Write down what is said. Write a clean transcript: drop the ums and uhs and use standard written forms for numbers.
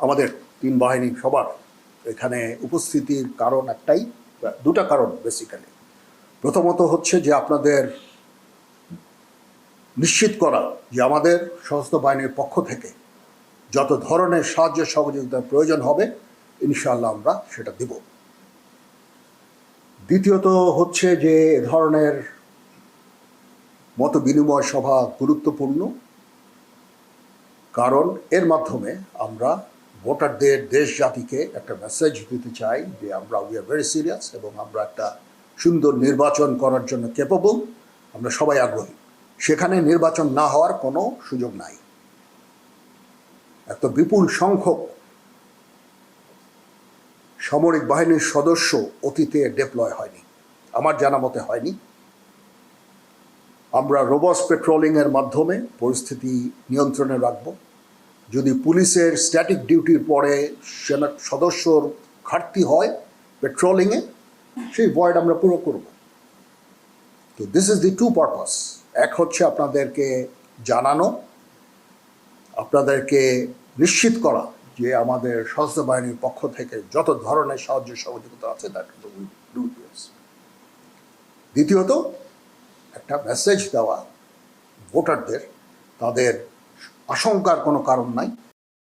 আমাদের তিন বাহিনী সবার এখানে উপস্থিতির কারণ একটাই, দুটা কারণ বেসিক্যালি। প্রথমত হচ্ছে যে আপনাদের নিশ্চিত করা যে আমাদের সশস্ত্র বাহিনীর পক্ষ থেকে যত ধরনের সাহায্য সহযোগিতার প্রয়োজন হবে ইনশাআল্লাহ আমরা সেটা দেব। দ্বিতীয়ত হচ্ছে যে এ ধরনের মত বিনিময় সভা গুরুত্বপূর্ণ, কারণ এর মাধ্যমে আমরা ভোটারদের, দেশ জাতিকে একটা মেসেজ দিতে চাই যে আমরা উই আর ভেরি সিরিয়াস এবং আমরা একটা সুন্দর নির্বাচন করার জন্য ক্যাপেবল, আমরা সবাই আগ্রহী। সেখানে নির্বাচন না হওয়ার কোনো সুযোগ নাই। এত বিপুল সংখ্যক সামরিক বাহিনীর সদস্য অতীতে ডেপ্লয় হয়নি, আমার জানা মতে হয়নি। আমরা রোবস পেট্রোলিংয়ের মাধ্যমে পরিস্থিতি নিয়ন্ত্রণে রাখব। যদি পুলিশের স্ট্যাটিক ডিউটির পরে সেনা সদস্যর ঘাটতি হয় পেট্রোলিংয়ে, সেই ভয়েড আমরা পুরো করব। তো this is the two purpose. এক হচ্ছে আপনাদেরকে জানানো, আপনাদেরকে নিশ্চিত করা যে আমাদের সশস্ত্র বাহিনীর পক্ষ থেকে যত ধরনের সাহায্য সহযোগিতা আছে তার কিন্তু উই ডু দিস। দ্বিতীয়ত একটা মেসেজ দেওয়া ভোটারদের, তাদের আশঙ্কার কোনো কারণ নাই,